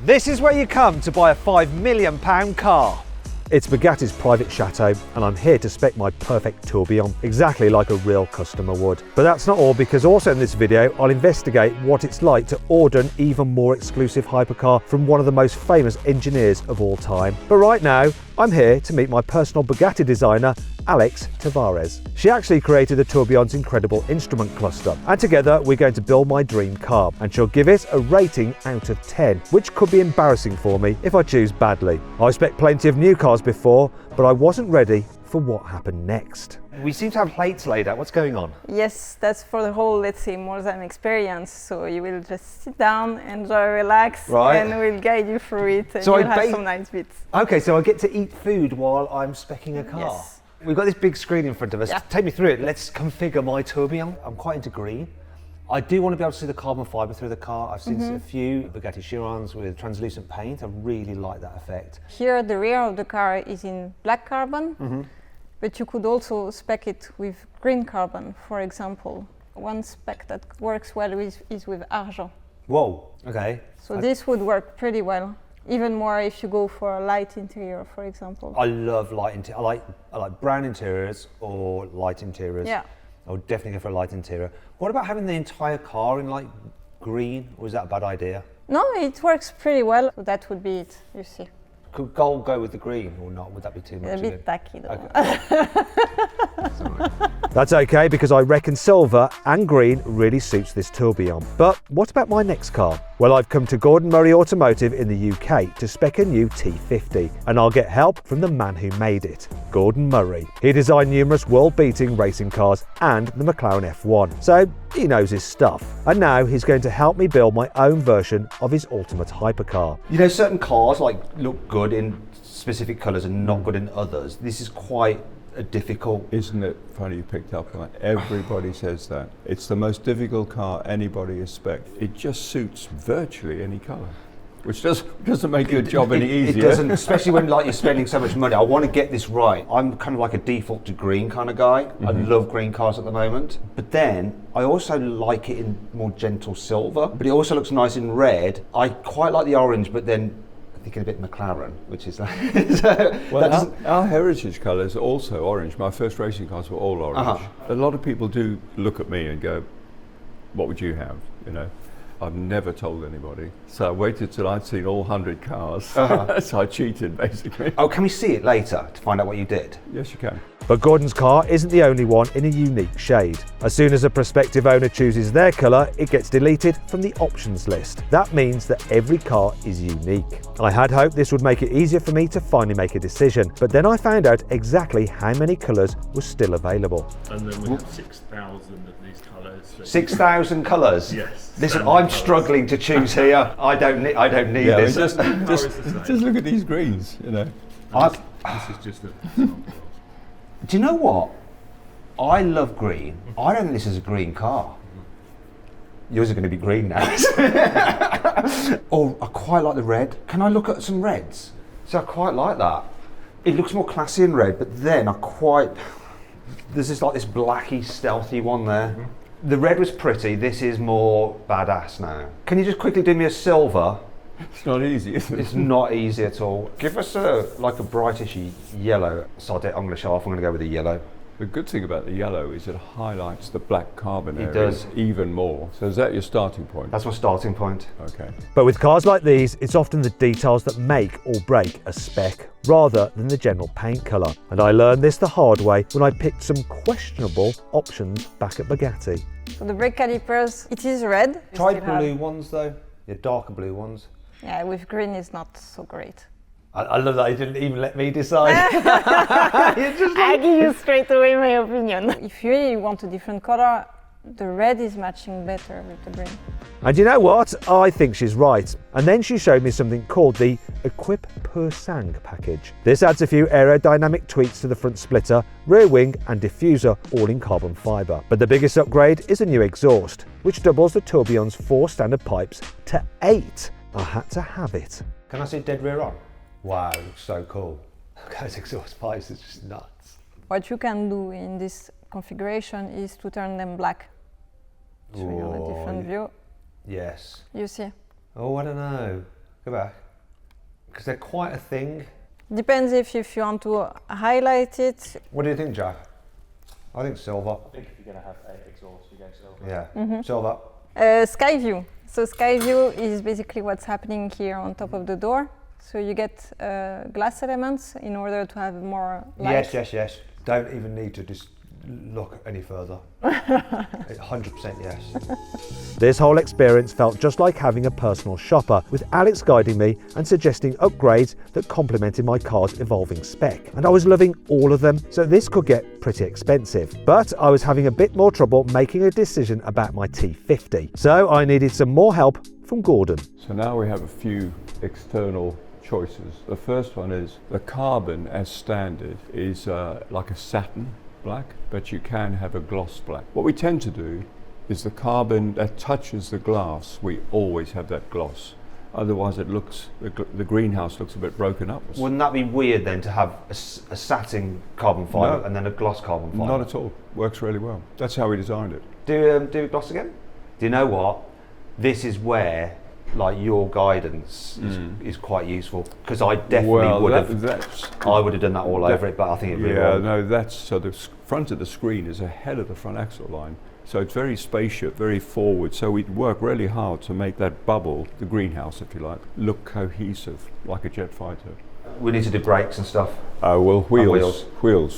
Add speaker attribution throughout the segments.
Speaker 1: This is where you come to buy a £5 million car. It's Bugatti's private chateau, and I'm here to spec my perfect tourbillon, exactly like a real customer would. But that's not all, because also in this video, I'll investigate what it's like to order an even more exclusive hypercar from one of the most famous engineers of all time. But right now, I'm here to meet my personal Bugatti designer, Alex Tavares. She actually created the tourbillon's incredible instrument cluster, and together we're going to build my dream car, and she'll give it a rating out of 10, which could be embarrassing for me if I choose badly. I spec plenty of new cars before, but I wasn't ready for what happened next. We seem to have plates laid out. What's going on?
Speaker 2: Yes, that's for the whole, let's say, more than experience. So you will just sit down, enjoy, relax,
Speaker 1: right,
Speaker 2: and we'll guide you through it, and
Speaker 1: so
Speaker 2: you'll have some nice bits.
Speaker 1: Okay, so I get to eat food while I'm speccing a car.
Speaker 2: Yes.
Speaker 1: We've got this big screen in front of us.
Speaker 2: Yeah.
Speaker 1: Take me through it. Let's configure my tourbillon. I'm quite into green. I do want to be able to see the carbon fibre through the car. I've seen a few Bugatti Chirons with translucent paint. I really like that effect.
Speaker 2: Here, the rear of the car is in black carbon, but you could also spec it with green carbon, for example. One spec that works well is with argent.
Speaker 1: Whoa, okay.
Speaker 2: So this would work pretty well. Even more if you go for a light interior, for example.
Speaker 1: I love light interior. I like brown interiors or light interiors.
Speaker 2: Yeah.
Speaker 1: I would definitely go for a light interior. What about having the entire car in like green, or is that a bad idea?
Speaker 2: No, it works pretty well. So that would be it, you see.
Speaker 1: Could gold go with the green or not? Would that be too much?
Speaker 2: A bit tacky though.
Speaker 1: Okay. That's okay, because I reckon silver and green really suits this tourbillon. But what about my next car? Well, I've come to Gordon Murray Automotive in the UK to spec a new T50, and I'll get help from the man who made it, Gordon Murray. He designed numerous world-beating racing cars and the McLaren F1, so he knows his stuff. And now he's going to help me build my own version of his ultimate hypercar. You know, certain cars look good in specific colours and not good in others. This is quite a difficult...
Speaker 3: Isn't it funny you picked up on it? Everybody says that. It's the most difficult car anybody has spec'd. It just suits virtually any colour, which doesn't make your job any easier.
Speaker 1: It doesn't, especially when you're spending so much money. I want to get this right. I'm kind of like a default to green kind of guy. I love green cars at the moment. But then I also like it in more gentle silver, but it also looks nice in red. I quite like the orange, but then thinking a bit McLaren, which is like...
Speaker 3: Well, our heritage colours are also orange. My first racing cars were all orange. A lot of people do look at me and go, what would you have, you know? I've never told anybody. So I waited till I'd seen all 100 cars. So I cheated, basically.
Speaker 1: Oh, can we see it later to find out what you did?
Speaker 3: Yes, you can.
Speaker 1: But Gordon's car isn't the only one in a unique shade. As soon as a prospective owner chooses their colour, it gets deleted from the options list. That means that every car is unique. I had hoped this would make it easier for me to finally make a decision, but then I found out exactly how many colours were still available.
Speaker 4: And then we have 6,000 of these colours.
Speaker 1: 6,000 colours?
Speaker 4: Yes.
Speaker 1: Listen, I'm struggling to choose here. I don't need this.
Speaker 3: Just look at these greens, you know.
Speaker 4: This is just a sample.
Speaker 1: Do you know what? I love green. I don't think this is a green car. Yours are going to be green now. Oh, I quite like the red. Can I look at some reds? So I quite like that. It looks more classy in red, but then there's this blacky, stealthy one there. The red was pretty. This is more badass now. Can you just quickly do me a silver?
Speaker 3: It's not easy, is it?
Speaker 1: It's not easy at all. Give us a brightish yellow. So I'm going to show off. I'm going to go with the yellow.
Speaker 3: The good thing about the yellow is it highlights the black carbon
Speaker 1: It
Speaker 3: areas
Speaker 1: does.
Speaker 3: even more. So is that your starting point?
Speaker 1: That's my starting point.
Speaker 3: Okay.
Speaker 1: But with cars like these, it's often the details that make or break a spec, rather than the general paint colour. And I learned this the hard way when I picked some questionable options back at Bugatti.
Speaker 2: So the brake calipers, it is red.
Speaker 1: Try blue ones though. Yeah, darker blue ones.
Speaker 2: Yeah, with green is not so great.
Speaker 1: I love that you didn't even let me decide.
Speaker 2: I give you straight away my opinion. If you really want a different color, the red is matching better with the green.
Speaker 1: And you know what? I think she's right. And then she showed me something called the Equip Per Sang package. This adds a few aerodynamic tweaks to the front splitter, rear wing and diffuser, all in carbon fibre. But the biggest upgrade is a new exhaust, which doubles the tourbillon's 4 standard pipes to 8. I had to have it. Can I see dead rear on? Wow, it looks so cool. Those exhaust pipes are just nuts.
Speaker 2: What you can do in this configuration is to turn them black. Show you a different view.
Speaker 1: Yes.
Speaker 2: You see?
Speaker 1: Oh, I don't know. Go back. Because they're quite a thing.
Speaker 2: Depends if you want to highlight it.
Speaker 1: What do you think, Jack? I think silver.
Speaker 5: I think if you're going to have a exhaust, you go silver.
Speaker 1: Yeah, silver.
Speaker 2: Sky view. So sky view is basically what's happening here on top of the door. So you get glass elements in order to have more light.
Speaker 1: Yes. Don't even need to just look any further. 100% yes. This whole experience felt just like having a personal shopper, with Alex guiding me and suggesting upgrades that complemented my car's evolving spec. And I was loving all of them, so this could get pretty expensive. But I was having a bit more trouble making a decision about my T50. So I needed some more help from Gordon.
Speaker 3: So now we have a few external choices. The first one is the carbon as standard is like a satin black, but you can have a gloss black. What we tend to do is the carbon that touches the glass, we always have that gloss. Otherwise it looks, the greenhouse looks a bit broken up.
Speaker 1: Wouldn't that be weird then to have a satin carbon fibre and then a gloss carbon fibre?
Speaker 3: Not at all. Works really well. That's how we designed it.
Speaker 1: Do gloss again? Do you know what? This is where like your guidance is quite useful, because I definitely would have. I would have done that all over it, but I think it'd be wrong.
Speaker 3: No, that's so the front of the screen is ahead of the front axle line, so it's very spaceship, very forward. So we work really hard to make that bubble, the greenhouse, if you like, look cohesive, like a jet fighter.
Speaker 1: We need to do brakes and stuff.
Speaker 3: Well, wheels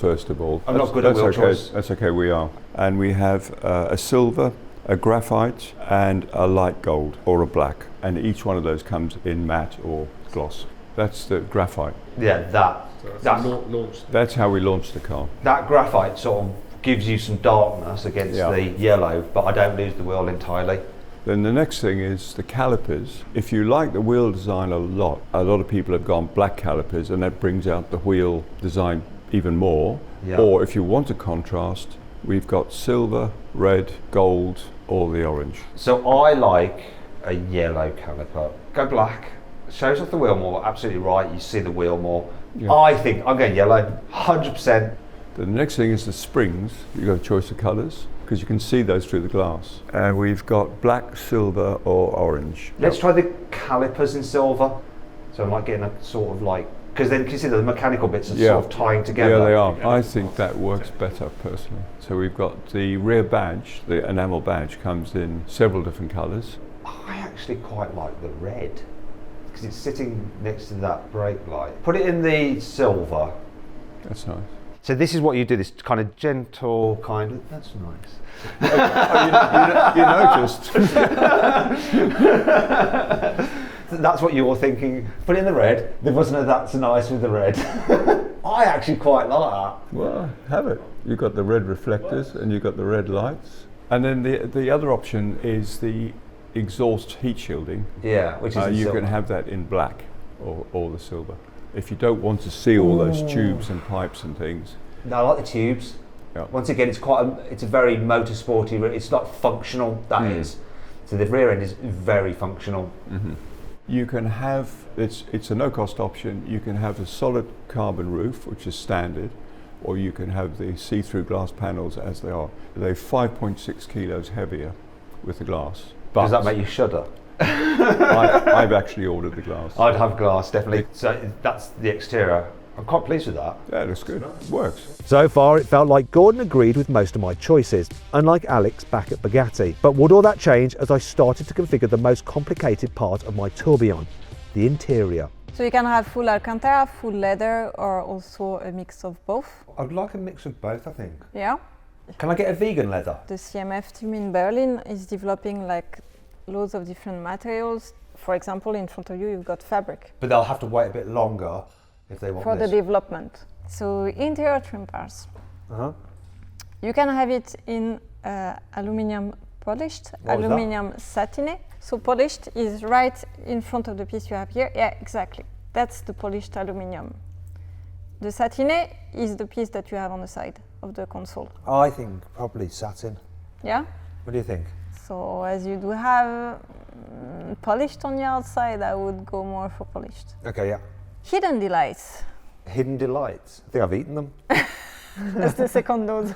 Speaker 3: first of all.
Speaker 1: I'm not good at wheel choice.
Speaker 3: That's okay. We are, and we have a silver, a graphite, and a light gold or a black, and each one of those comes in matte or gloss. That's the graphite.
Speaker 1: Yeah,
Speaker 3: That's how we launched the car.
Speaker 1: That graphite sort of gives you some darkness against the yellow, but I don't lose the wheel entirely.
Speaker 3: Then the next thing is the calipers. If you like the wheel design a lot of people have gone black calipers, and that brings out the wheel design even more. Yeah. Or if you want a contrast, we've got silver, red, gold, or the orange.
Speaker 1: So I like a yellow caliper. Go black. Shows off the wheel more. Absolutely right. You see the wheel more. Yeah. I think I'm going yellow. 100%.
Speaker 3: The next thing is the springs. You've got a choice of colours, because you can see those through the glass. And we've got black, silver, or orange.
Speaker 1: Let's try the calipers in silver. So I'm like getting a sort of like, because then you can see the mechanical bits are sort of tying together.
Speaker 3: Yeah, they are. I think that works better personally. So we've got the rear badge, the enamel badge comes in several different colours.
Speaker 1: I actually quite like the red, because it's sitting next to that brake light. Put it in the silver.
Speaker 3: That's nice.
Speaker 1: So this is what you do, this kind of gentle kind of, that's nice.
Speaker 3: You noticed.
Speaker 1: That's what you're thinking. Put it in the red. There wasn't a that's nice with the red. I actually quite like that.
Speaker 3: Well, have it. You've got the red reflectors and you've got the red lights. And then the other option is the exhaust heat shielding.
Speaker 1: Yeah, which is
Speaker 3: you can have that in black or the silver. If you don't want to see all those tubes and pipes and things.
Speaker 1: No, I like the tubes.
Speaker 3: Yeah.
Speaker 1: Once again, it's a very motorsporty. It's not functional. That is. So the rear end is very functional.
Speaker 3: Mm-hmm. You can have it's a no-cost option. You can have a solid carbon roof, which is standard, or you can have the see-through glass panels as they are. They're 5.6 kilos heavier with the glass. But
Speaker 1: does that make you shudder?
Speaker 3: I've actually ordered the glass.
Speaker 1: I'd have glass, definitely. So that's the exterior. I'm quite pleased with that.
Speaker 3: Yeah, it looks good. It works.
Speaker 1: So far, it felt like Gordon agreed with most of my choices, unlike Alex back at Bugatti. But would all that change as I started to configure the most complicated part of my tourbillon, the interior? So you can have full Alcantara, full leather, or also a mix of both. I'd like a mix of both, I think. Yeah. Can I get a vegan leather? The CMF team in Berlin is developing like loads of different materials. For example, in front of you, you've got fabric. But they'll have to wait a bit longer if they want this. For the development. So interior trim bars. You can have it in aluminium polished, aluminium satiné. So polished is right in front of the piece you have here. Yeah, exactly. That's the polished aluminium. The satiné is the piece that you have on the side of the console. I think probably satin. Yeah? What do you think? So as you do have polished on the outside, I would go more for polished. Okay, yeah. Hidden delights. Hidden delights? I think I've eaten them. That's the second dose.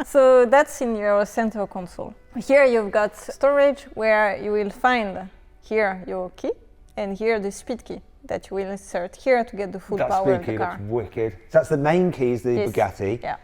Speaker 1: So that's in your center console. Here you've got storage where you will find here your key.
Speaker 2: And here the speed key that you will insert here to get the full power of the car.
Speaker 1: That's wicked. So that's the main keys, the
Speaker 2: Yes.
Speaker 1: Bugatti.
Speaker 2: Yeah.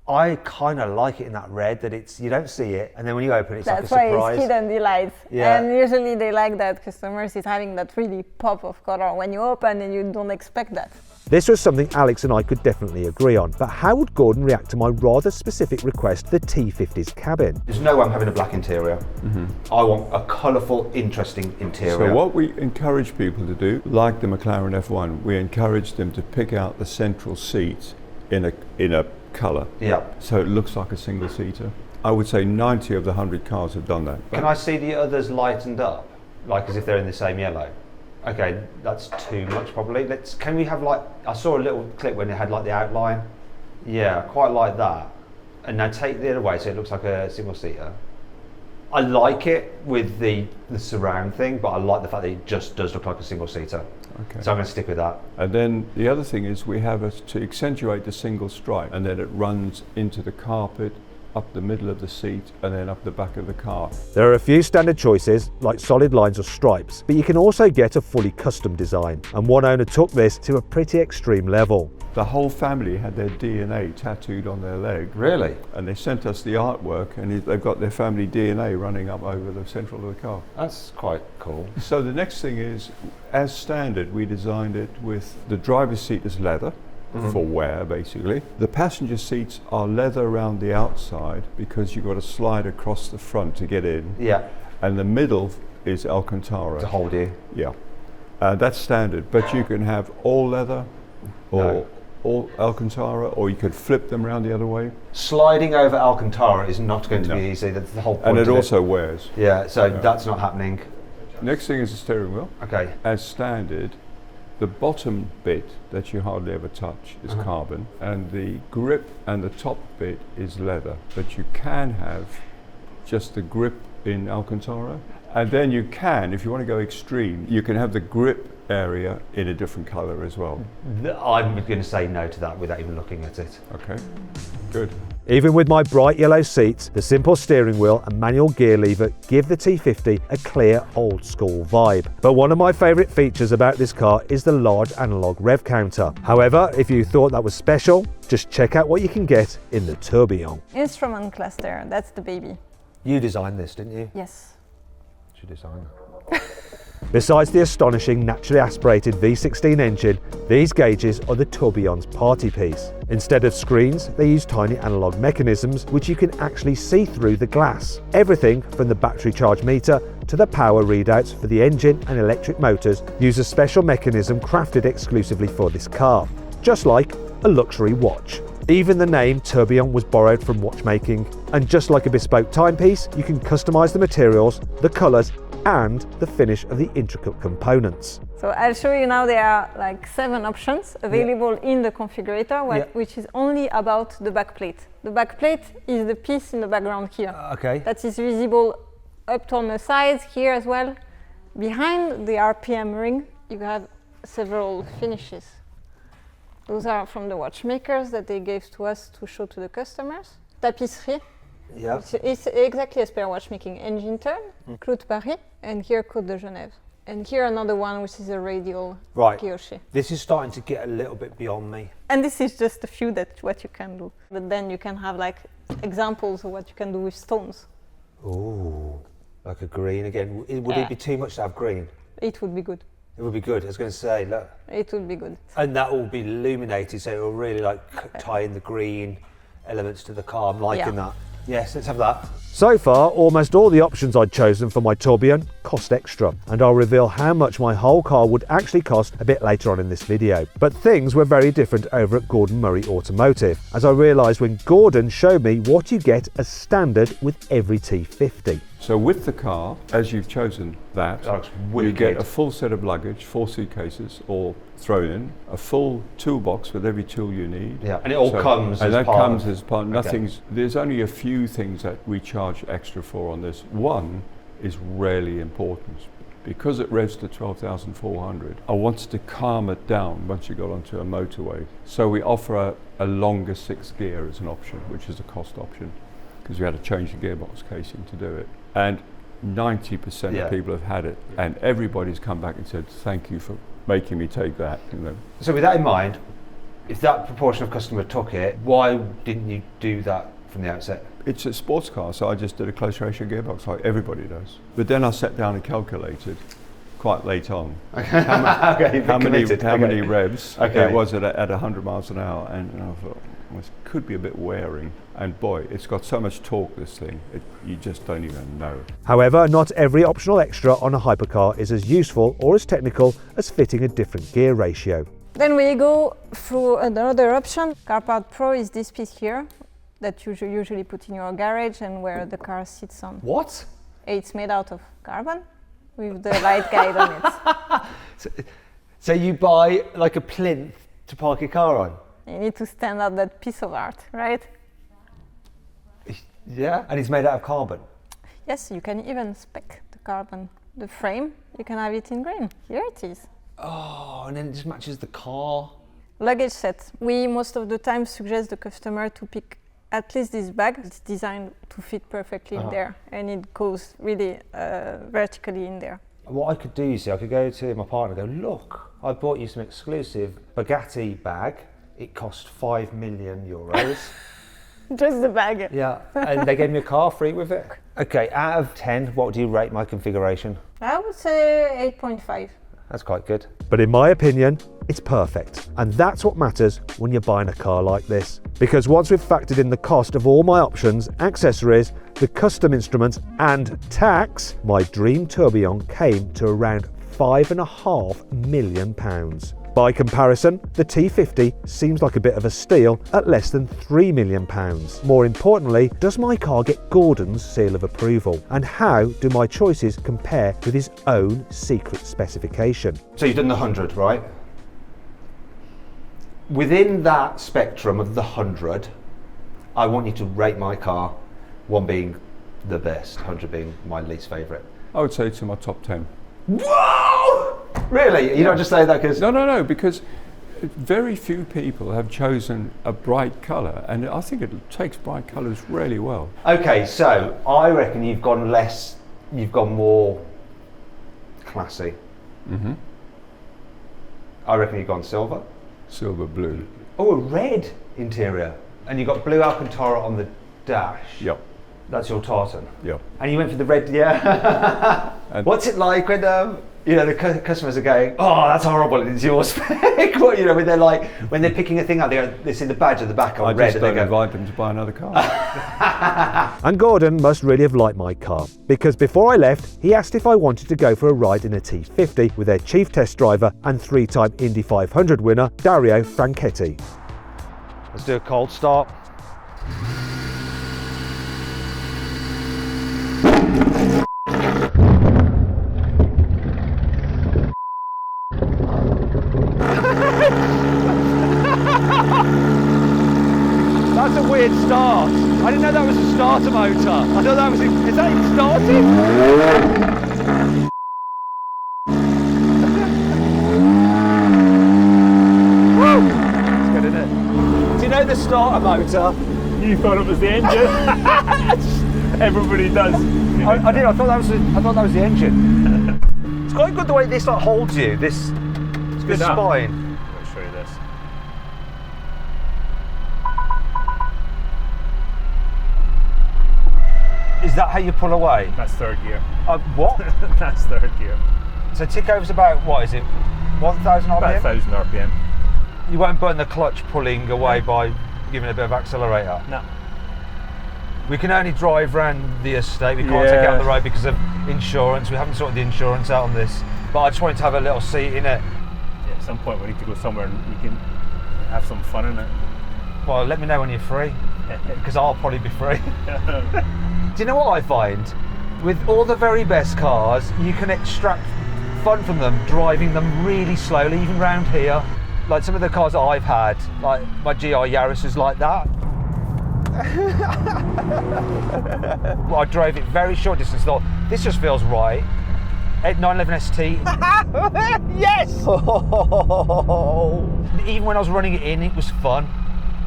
Speaker 1: I kind of like it in that red, that it's, you don't see it, and then when you open it, it's
Speaker 2: That's
Speaker 1: like a
Speaker 2: why
Speaker 1: surprise.
Speaker 2: it's hidden delight.
Speaker 1: Yeah.
Speaker 2: And usually they like that, customers, is having that really pop of color when you open and you don't expect that.
Speaker 1: This was something Alex and I could definitely agree on, but how would Gordon react to my rather specific request, the T50's cabin? There's no way I'm having a black interior. I want a colourful, interesting interior.
Speaker 3: So what we encourage people to do, like the McLaren F1, we encourage them to pick out the central seat in a colour.
Speaker 1: Yeah.
Speaker 3: So it looks like a single seater. I would say 90 of the 100 cars have done that.
Speaker 1: Can I see the others lightened up, like as if they're in the same yellow? Okay, that's too much probably. Can we have like, I saw a little clip when it had like the outline. Yeah, quite like that. And now take the other way so it looks like a single seater. I like it with the surround thing, but I like the fact that it just does look like a single seater.
Speaker 3: Okay.
Speaker 1: So I'm going to stick with that.
Speaker 3: And then the other thing is we have to accentuate the single stripe, and then it runs into the carpet, up the middle of the seat, and then up the back of the car.
Speaker 1: There are a few standard choices, like solid lines or stripes, but you can also get a fully custom design, and one owner took this to a pretty extreme level.
Speaker 3: The whole family had their DNA tattooed on their leg.
Speaker 1: Really?
Speaker 3: And they sent us the artwork, and they've got their family DNA running up over the central of the car.
Speaker 1: That's quite cool.
Speaker 3: So the next thing is, as standard, we designed it with the driver's seat as leather, for wear basically. The passenger seats are leather around the outside because you've got to slide across the front to get in.
Speaker 1: Yeah.
Speaker 3: And the middle is Alcantara.
Speaker 1: To hold you.
Speaker 3: Yeah. That's standard, but you can have all leather or all Alcantara, or you could flip them around the other way.
Speaker 1: Sliding over Alcantara is not going to
Speaker 3: No.
Speaker 1: be easy. That's the whole point.
Speaker 3: And it
Speaker 1: of
Speaker 3: also wears.
Speaker 1: Yeah, so that's not happening.
Speaker 3: Next thing is the steering wheel.
Speaker 1: Okay.
Speaker 3: As standard, the bottom bit that you hardly ever touch is carbon, and the grip and the top bit is leather. But you can have just the grip in Alcantara, and then you can, if you want to go extreme, you can have the grip area in a different colour as well.
Speaker 1: I'm going to say no to that without even looking at it.
Speaker 3: Okay, good.
Speaker 1: Even with my bright yellow seats, the simple steering wheel and manual gear lever give the T50 a clear old school vibe. But one of my favourite features about this car is the large analogue rev counter. However, if you thought that was special, just check out what you can get in the Tourbillon.
Speaker 2: Instrument cluster, that's the baby.
Speaker 1: You designed this, didn't you?
Speaker 2: Yes.
Speaker 1: Did you design that? Besides the astonishing naturally aspirated V16 engine, these gauges are the Tourbillon's party piece. Instead of screens, they use tiny analogue mechanisms which you can actually see through the glass. Everything from the battery charge meter to the power readouts for the engine and electric motors use a special mechanism crafted exclusively for this car, just like a luxury watch. Even the name Tourbillon was borrowed from watchmaking, and just like a bespoke timepiece, you can customise the materials, the colours and the finish of the intricate components.
Speaker 2: So I'll show you now. There are like 7 options available in the configurator, which is only about the backplate. The backplate is the piece in the background here.
Speaker 1: Okay.
Speaker 2: That is visible up on the sides here as well. Behind the RPM ring, you have several finishes. Those are from the watchmakers that they gave to us to show to the customers. Tapisserie.
Speaker 1: Yeah.
Speaker 2: It's exactly as per watchmaking. Engine turn, Clou de Paris, and here Côte de Genève. And here another one, which is a radial guilloche.
Speaker 1: This is starting to get a little bit beyond me.
Speaker 2: And this is just a few that what you can do. But then you can have like examples of what you can do with stones.
Speaker 1: Ooh, like a green again. Would it be too much to have green?
Speaker 2: It would be good.
Speaker 1: It would be good. I was going to say, look.
Speaker 2: It would be good.
Speaker 1: And that will be illuminated, so it will really like tie in the green elements to the car. I'm liking that. Yes, let's have that. So far, almost all the options I'd chosen for my Tourbillon cost extra, and I'll reveal how much my whole car would actually cost a bit later on in this video. But things were very different over at Gordon Murray Automotive, as I realised when Gordon showed me what you get as standard with every T50.
Speaker 3: So with the car, as you've chosen that,
Speaker 1: looks
Speaker 3: you
Speaker 1: wicked.
Speaker 3: get a full set of luggage, 4 suitcases all thrown in, a full toolbox with every tool you need.
Speaker 1: Yeah, and it all comes
Speaker 3: and
Speaker 1: as
Speaker 3: that
Speaker 1: part
Speaker 3: comes
Speaker 1: of-
Speaker 3: as part.
Speaker 1: Okay.
Speaker 3: Nothing's. There's only a few things that we charge extra for on this. One is really important. Because it revs to 12,400, I wanted to calm it down once you got onto a motorway. So we offer a longer 6th gear as an option, which is a cost option, because we had to change the gearbox casing to do it. And 90%
Speaker 1: Yeah.
Speaker 3: of people have had it, and everybody's come back and said, thank you for making me take that. You know.
Speaker 1: So with that in mind, if that proportion of customer took it, why didn't you do that from the outset?
Speaker 3: It's a sports car, so I just did a close ratio gearbox like everybody does. But then I sat down and calculated quite late on how many revs it was at 100 miles an hour, and I thought, well, it could be a bit wearing. And boy, it's got so much torque, this thing, you just don't even know.
Speaker 1: However, not every optional extra on a hypercar is as useful or as technical as fitting a different gear ratio.
Speaker 2: Then we go through another option. CarPower Pro is this piece here that you usually put in your garage and where the car sits on.
Speaker 1: What?
Speaker 2: It's made out of carbon with the light guide on it.
Speaker 1: So you buy like a plinth to park your car on?
Speaker 2: You need to stand out that piece of art, right?
Speaker 1: Yeah. And it's made out of carbon?
Speaker 2: Yes, you can even spec the carbon. The frame, you can have it in green. Here it is.
Speaker 1: Oh, and then it just matches the car.
Speaker 2: Luggage set. We most of the time suggest the customer to pick at least this bag. It's designed to fit perfectly in there, and it goes really vertically in there.
Speaker 1: What I could do, you see, I could go to my partner and go, look, I bought you some exclusive Bugatti bag. It cost 5 million euros.
Speaker 2: Just the bag.
Speaker 1: Yeah, and they gave me a car free with it. Okay, out of 10, what do you rate my configuration?
Speaker 2: I would say 8.5.
Speaker 1: That's quite good. But in my opinion, it's perfect. And that's what matters when you're buying a car like this. Because once we've factored in the cost of all my options, accessories, the custom instruments and tax, my dream tourbillon came to around £5.5 million. By comparison, the T50 seems like a bit of a steal at less than £3 million. More importantly, does my car get Gordon's seal of approval? And how do my choices compare with his own secret specification? So you've done the 100, right? Within that spectrum of the 100, I want you to rate my car, 1 being the best, 100 being my least favourite.
Speaker 3: I would say it's in my top 10.
Speaker 1: Whoa! Really? You don't just say that because...
Speaker 3: No, because very few people have chosen a bright colour, and I think it takes bright colours really well.
Speaker 1: Okay, so I reckon you've gone more classy.
Speaker 3: Mm-hmm.
Speaker 1: I reckon you've gone silver.
Speaker 3: Silver blue.
Speaker 1: Oh, a red interior. And you've got blue Alcantara on the dash.
Speaker 3: Yep.
Speaker 1: That's your tartan.
Speaker 3: Yep.
Speaker 1: And you went for the red, yeah. What's it like when the customers are going, oh, that's horrible, it's your spec. Well, when they're like, when they're picking a thing up, they see the badge at the back on red.
Speaker 3: I just don't invite them to buy another car.
Speaker 1: And Gordon must really have liked my car, because before I left, he asked if I wanted to go for a ride in a T50 with their chief test driver and 3-time Indy 500 winner, Dario Franchetti. Let's do a cold start. That's a weird start. I didn't know that was a starter motor. I thought that was... Is that even starting? Woo! It's good, isn't it? Do you know the starter motor?
Speaker 4: You thought it was the engine? Everybody does.
Speaker 1: I did. I thought that was the engine. It's quite good the way this holds you. This spine.
Speaker 4: I'm going to show you this.
Speaker 1: Is that how you pull away?
Speaker 4: That's third gear.
Speaker 1: What?
Speaker 4: That's third gear.
Speaker 1: So tick over's about, what is it, 1,000 RPM?
Speaker 4: About 1,000 RPM.
Speaker 1: You won't burn the clutch pulling away by giving a bit of accelerator?
Speaker 4: No.
Speaker 1: We can only drive around the estate, we can't take it on the road because of insurance. We haven't sorted the insurance out on this. But I just wanted to have a little seat in it.
Speaker 4: Yeah, at some point we need to go somewhere and we can have some fun in it.
Speaker 1: Well, let me know when you're free, because I'll probably be free. Do you know what I find? With all the very best cars, you can extract fun from them, driving them really slowly, even round here. Like some of the cars that I've had, like my GR Yaris is like that. Well, I drove it very short distance, thought, this just feels right. 911 ST. Yes! Even when I was running it in, it was fun.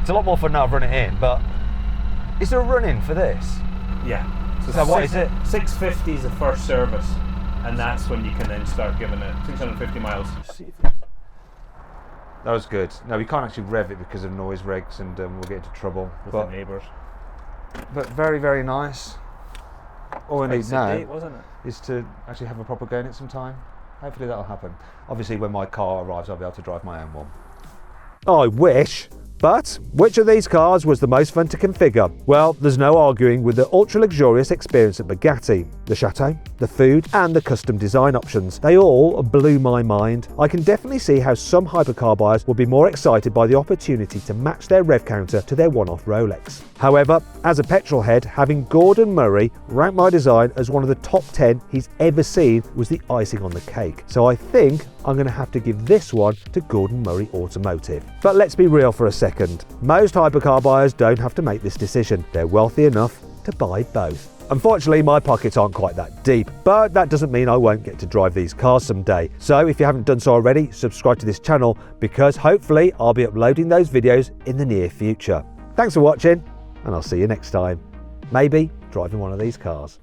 Speaker 1: It's a lot more fun now running it in, but is there a run-in for this?
Speaker 4: Yeah.
Speaker 1: So what is it?
Speaker 4: 650 is the first service, and that's when you can then start giving it 650 miles.
Speaker 1: That was good. No, we can't actually rev it because of noise regs, and we'll get into trouble.
Speaker 4: With the neighbours.
Speaker 1: But very, very nice. All I need now
Speaker 4: wasn't it?
Speaker 1: is to actually have a proper go in it sometime. Hopefully that'll happen. Obviously when my car arrives I'll be able to drive my own one. I wish. But which of these cars was the most fun to configure? Well, there's no arguing with the ultra-luxurious experience at Bugatti. The chateau, the food and the custom design options. They all blew my mind. I can definitely see how some hypercar buyers will be more excited by the opportunity to match their rev counter to their one-off Rolex. However, as a petrol head, having Gordon Murray rank my design as one of the top 10 he's ever seen was the icing on the cake. So I think I'm going to have to give this one to Gordon Murray Automotive. But let's be real for a second. Most hypercar buyers don't have to make this decision. They're wealthy enough to buy both. Unfortunately, my pockets aren't quite that deep, but that doesn't mean I won't get to drive these cars someday. So if you haven't done so already, subscribe to this channel because hopefully I'll be uploading those videos in the near future. Thanks for watching, and I'll see you next time. Maybe driving one of these cars.